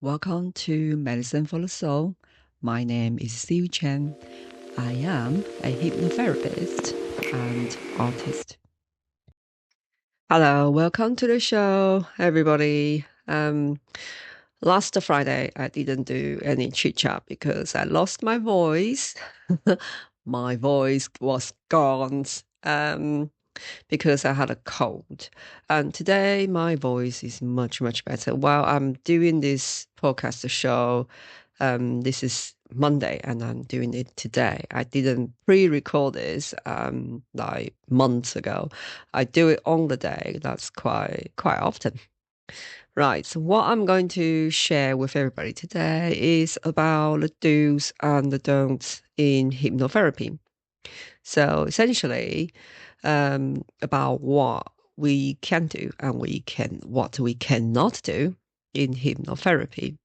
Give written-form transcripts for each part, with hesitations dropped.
Welcome to Medicine for the Soul. My name is Sih Yu Chen. I am a hypnotherapist and artist. Hello, welcome to the show, everybody. Last Friday, I didn't do any chit chat because I lost my voice. My voice was gone. Because I had a cold. And today my voice is much, much better. While I'm doing this podcast show, this is Monday and I'm doing it today. I didn't pre-record this like months ago. I do it on the day. That's quite often. Right. So what I'm going to share with everybody today is about the do's and the don'ts in hypnotherapy. So essentially, about what we can do and what we cannot do in hypnotherapy.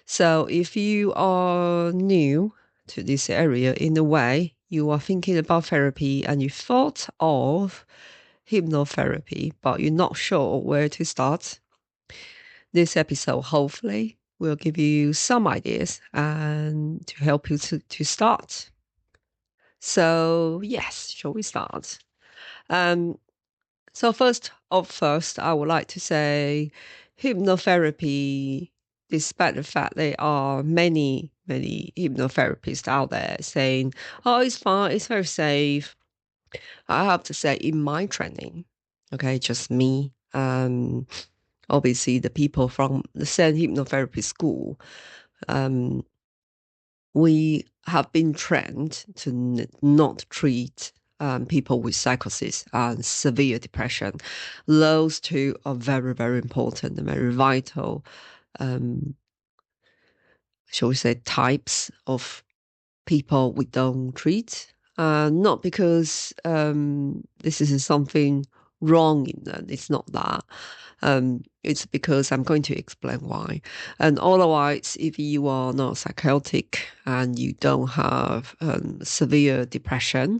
So if you are new to this area, in a way, you are thinking about therapy and you thought of hypnotherapy, but you're not sure where to start, this episode hopefully will give you some ideas and to help you to start. So yes, shall we start? So first, I would like to say hypnotherapy, despite the fact there are many hypnotherapists out there saying, oh, it's fine, it's very safe. I have to say in my training, okay, just me, obviously the people from the same hypnotherapy school, we have been trained to not treat people with psychosis and severe depression. Those two are very, very important and very vital, shall we say, types of people we don't treat. Not because this is something wrong in them. It's not that. It's because I'm going to explain why. And otherwise, if you are not psychotic and you don't have severe depression,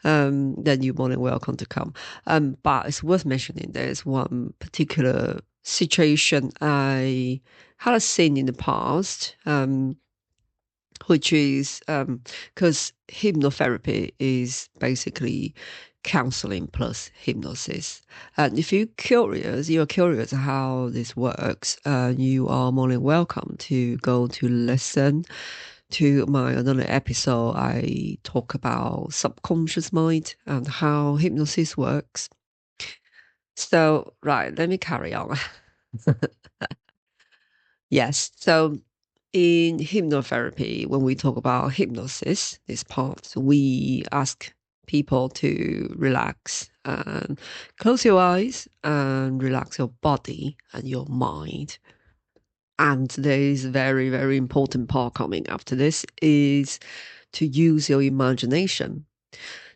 then you're more than welcome to come. But it's worth mentioning there's one particular situation I had seen in the past, which is because hypnotherapy is basically counseling plus hypnosis. And if you're curious how this works, you are more than welcome to go to listen to my another episode. I talk about subconscious mind and how hypnosis works. So, right, let me carry on. Yes. So in hypnotherapy, when we talk about hypnosis, this part, we ask people to relax and close your eyes and relax your body and your mind. And there is a very, very important part coming after this is to use your imagination.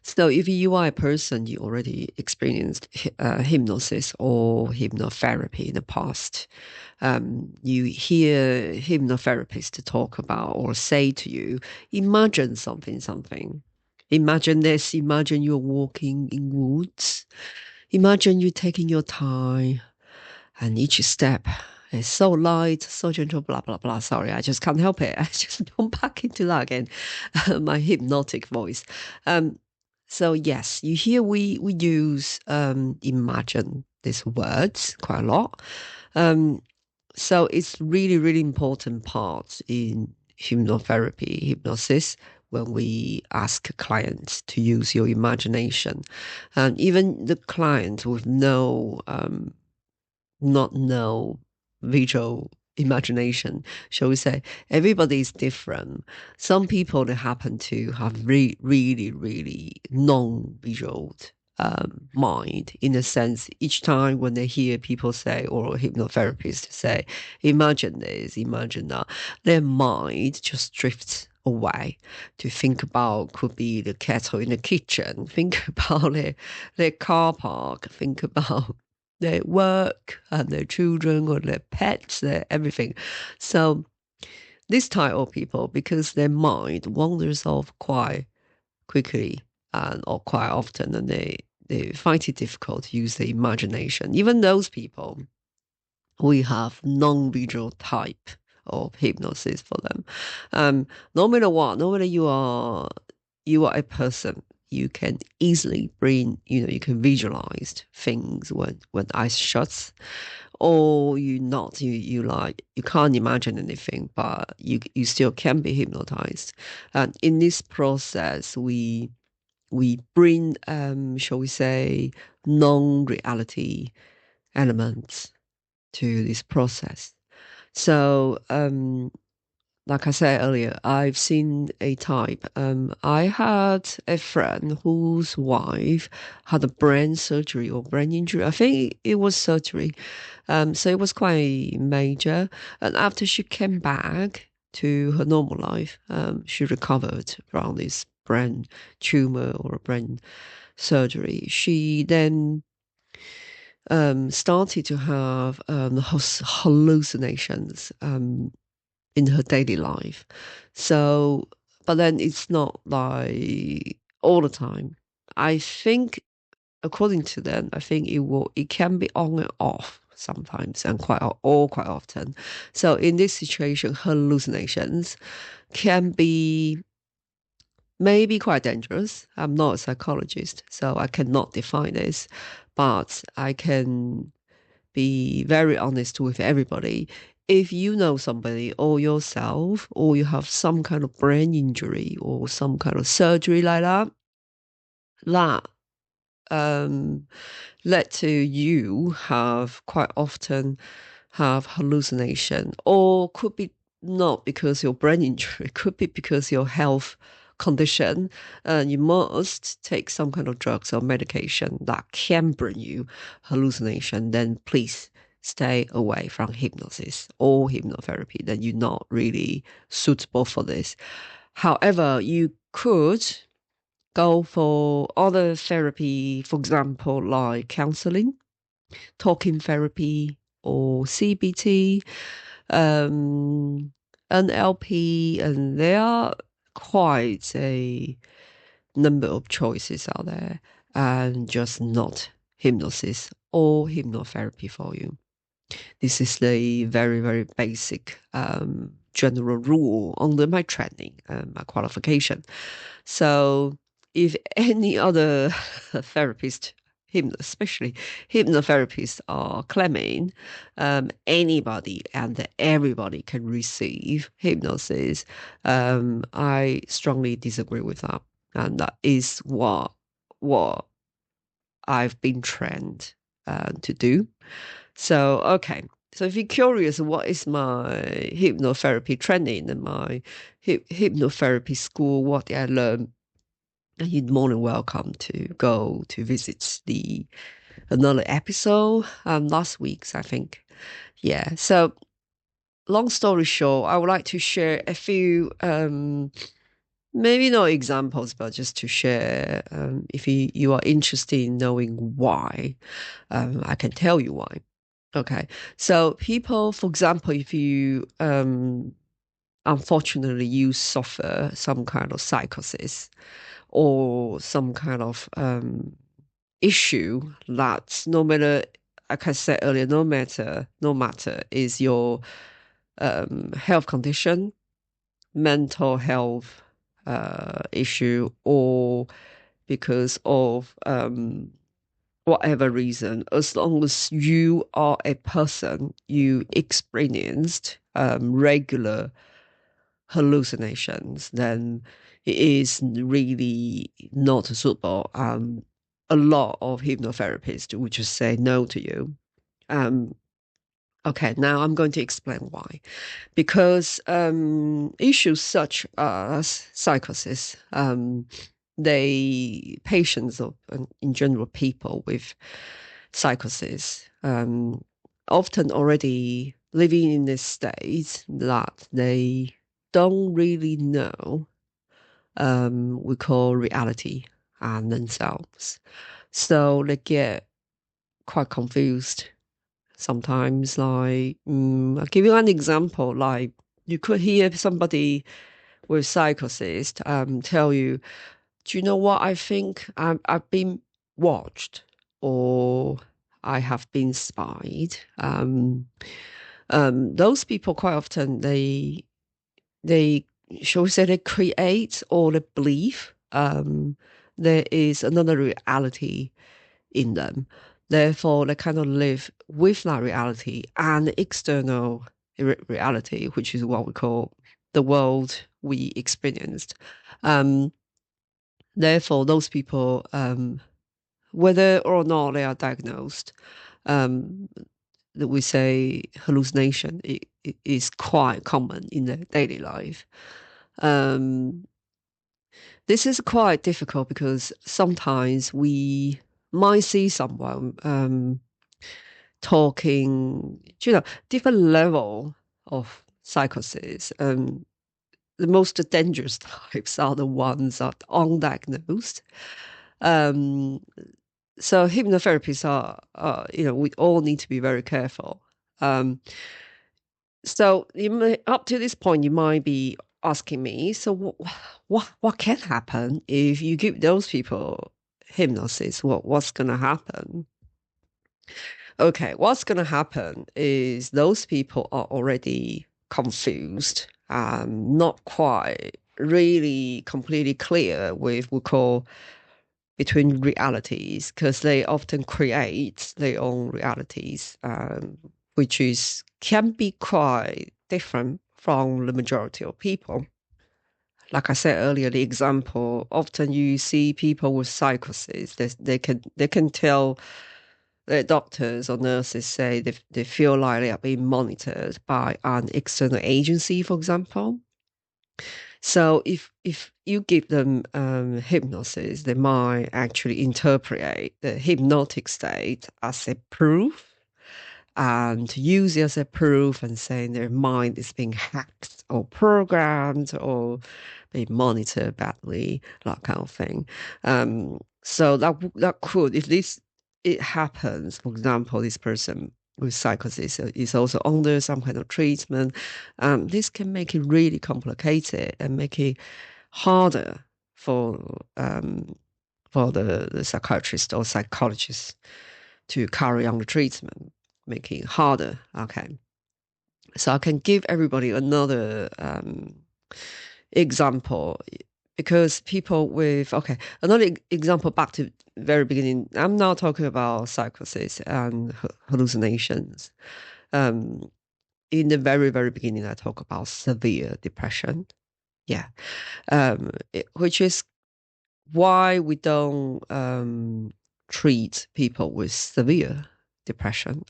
So if you are a person, you already experienced hypnosis or hypnotherapy in the past, you hear hypnotherapists talk about or say to you, imagine something. Imagine this, imagine you're walking in woods. Imagine you taking your time and each step is so light, so gentle, blah, blah, blah. Sorry, I just can't help it. I just don't back into that again. My hypnotic voice. So yes, you hear we use imagine these words quite a lot. So it's really, really important part in hypnotherapy, hypnosis, when we ask clients to use your imagination. And even the client with no visual imagination, shall we say, everybody is different. Some people, they happen to have really non-visual mind, in a sense. Each time when they hear people say, or hypnotherapists say, imagine this, imagine that, their mind just drifts away to think about, could be the kettle in the kitchen, think about their car park, think about their work and their children or their pets, their everything. So this type of people, because their mind wanders off quite quickly and or quite often, and they find it difficult to use their imagination. Even those people, we have non-visual type of hypnosis for them. No matter what, no matter you are a person, you can easily bring, you can visualize things when eyes shuts, or you not, you like, you can't imagine anything, but you still can be hypnotized. And in this process, we bring, shall we say, non-reality elements to this process. So, like I said earlier, I've seen a type. I had a friend whose wife had a brain surgery or brain injury. I think it was surgery. So it was quite major. And after she came back to her normal life, she recovered from this brain tumor or brain surgery. She then started to have hallucinations in her daily life. So, but then it's not like all the time. I think, according to them, I think it can be on and off sometimes, and quite often. So in this situation, hallucinations can be maybe quite dangerous. I'm not a psychologist, so I cannot define this, but I can be very honest with everybody. If you know somebody or yourself, or you have some kind of brain injury or some kind of surgery like that um, led to you have quite often have hallucination, or could be not because your brain injury, it could be because your health condition, and you must take some kind of drugs or medication that can bring you hallucination, then please stay away from hypnosis or hypnotherapy. Then you're not really suitable for this. However, you could go for other therapy, for example, like counseling, talking therapy, or CBT, NLP, and there are quite a number of choices out there, and just not hypnosis or hypnotherapy for you. This is the very, very basic general rule under my training and my qualification. So if any other therapist, especially hypnotherapists, are claiming anybody and everybody can receive hypnosis, I strongly disagree with that. And that is what I've been trained to do. So, okay. So if you're curious, what is my hypnotherapy training and my hypnotherapy school, what did I learn? You're more than welcome to go to visit another episode, last week's, I think. Yeah. So long story short, I would like to share a few, maybe not examples, but just to share, if you are interested in knowing why, I can tell you why. Okay. So people, for example, if you, unfortunately you suffer some kind of psychosis or some kind of issue that, no matter, like I said earlier, no matter is your health condition, mental health issue, or because of whatever reason, as long as you are a person, you experienced regular hallucinations, then it is really not suitable. A lot of hypnotherapists would just say no to you. Okay, now I'm going to explain why. Because issues such as psychosis, patients of, in general, people with psychosis, often already living in this state that they don't really know, we call reality and themselves. So they get quite confused sometimes. Like, I'll give you an example. Like, you could hear somebody with psychosis tell you, do you know what I think? I've been watched, or I have been spied. Those people quite often they shall we say they create or they believe there is another reality in them. Therefore, they kind of live with that reality and external reality, which is what we call the world we experienced. Um, Therefore, those people, whether or not they are diagnosed, um, that we say hallucination it is quite common in their daily life. Um, this is quite difficult because sometimes we might see someone talking, different level of psychosis. The most dangerous types are the ones that are undiagnosed. Um, so hypnotherapists we all need to be very careful. Um, so up to this point, you might be asking me, so what can happen if you give those people hypnosis? What's going to happen? Okay, what's going to happen is those people are already confused, not quite really completely clear with we call between realities, because they often create their own realities, which is can be quite different from the majority of people. Like I said earlier, the example, often you see people with psychosis, they can tell the doctors or nurses say they feel like they are being monitored by an external agency, for example. So if you give them hypnosis, they might actually interpret the hypnotic state as a proof and use it as a proof and saying their mind is being hacked or programmed or being monitored badly, that kind of thing. So that could, if this it happens, for example, this person with psychosis is also under some kind of treatment, this can make it really complicated and make it harder for the psychiatrist or psychologist to carry on the treatment, making it harder. Okay. So I can give everybody another example because people with, okay, another example back to very beginning. I'm now talking about psychosis and hallucinations. Um, in the very, very beginning, I talk about severe depression. Yeah. Which is why we don't treat people with severe depression.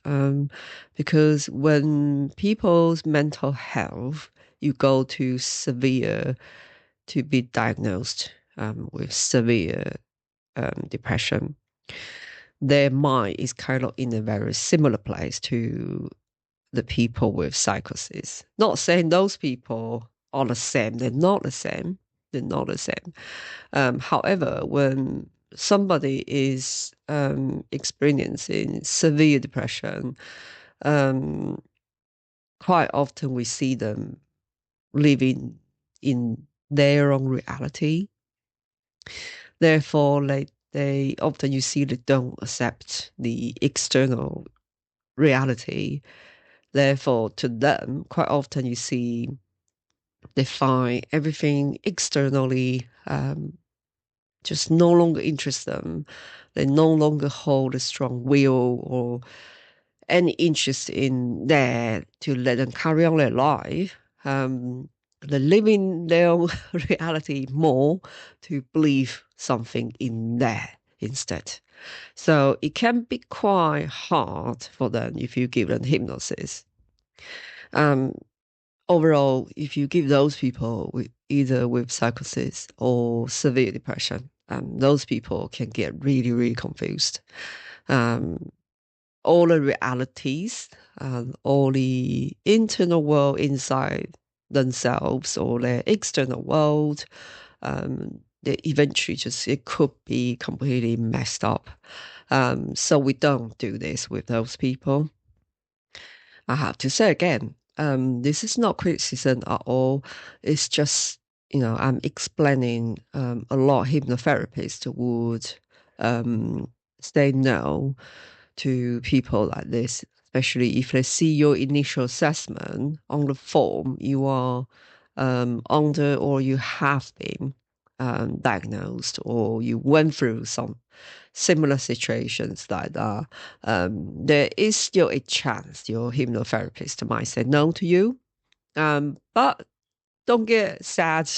Because when people's mental health, you go to severe to be diagnosed with severe depression, their mind is kind of in a very similar place to the people with psychosis. Not saying those people are the same, they're not the same. They're not the same. However, when somebody is experiencing severe depression, um, quite often we see them living in their own reality. Therefore, they often you see they don't accept the external reality. Therefore, to them, quite often you see they find everything externally just no longer interests them. They no longer hold a strong will or any interest in there to let them carry on their life. They live in their own reality more to believe something in there instead. So it can be quite hard for them if you give them hypnosis. Um, Overall, if you give those people either with psychosis or severe depression, those people can get really, really confused. Um, all the realities and all the internal world inside themselves or their external world, they eventually just it could be completely messed up. So we don't do this with those people. I have to say again, this is not criticism at all. It's just, I'm explaining a lot of hypnotherapists would say no to people like this, especially if they see your initial assessment on the form, you are under or you have been diagnosed or you went through some similar situations like that, there is still a chance your hypnotherapist might say no to you. But don't get sad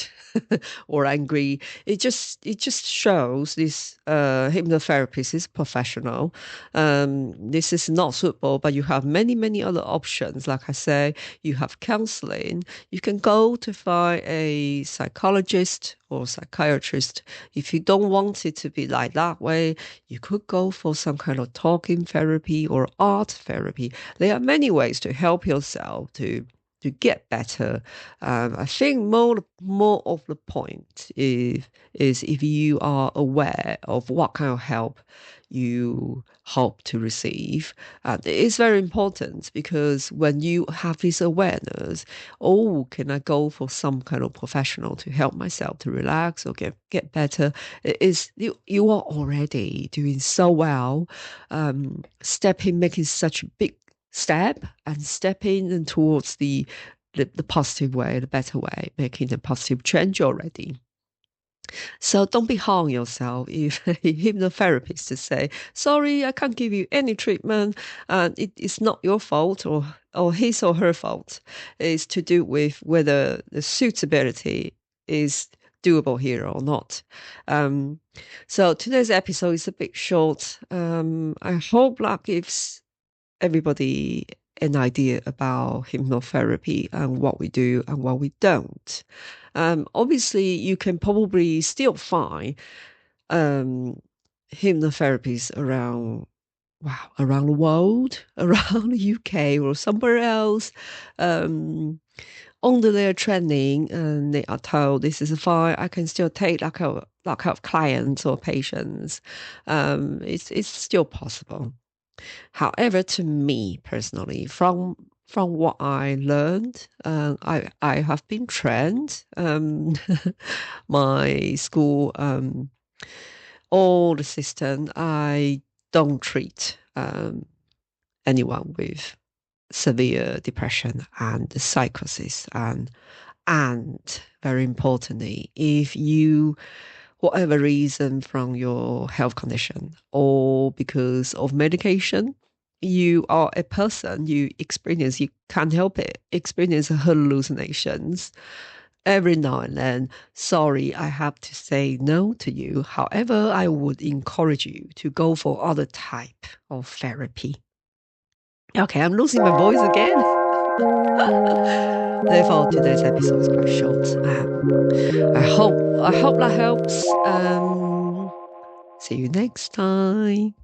or angry. It just shows this hypnotherapist is professional. This is not suitable, but you have many other options. Like I say, you have counseling. You can go to find a psychologist or psychiatrist. If you don't want it to be like that way, you could go for some kind of talking therapy or art therapy. There are many ways to help yourself to get better. I think more of the point is if you are aware of what kind of help you hope to receive. It's very important because when you have this awareness, oh, can I go for some kind of professional to help myself to relax or get better? It is you are already doing so well, making such a big step and stepping towards the positive way, the better way, making a positive change already. So don't be hard on yourself if a hypnotherapist to say, sorry, I can't give you any treatment, and it's not your fault or his or her fault. It's to do with whether the suitability is doable here or not. Um, so today's episode is a bit short. I hope that gives everybody an idea about hypnotherapy and what we do and what we don't. Obviously, you can probably still find hypnotherapists around the world, around the UK or somewhere else. Under their training, and they are told this is fine. I can still take that kind of clients or patients. It's still possible. However, to me personally, from what I learned, I have been trained. My school, all the system. I don't treat anyone with severe depression and psychosis, and very importantly, if you whatever reason from your health condition or because of medication, you are a person, you can't help it, experience hallucinations every now and then. Sorry, I have to say no to you. However, I would encourage you to go for other type of therapy. Okay, I'm losing my voice again. Therefore, today's episode is quite short. I hope that helps. See you next time.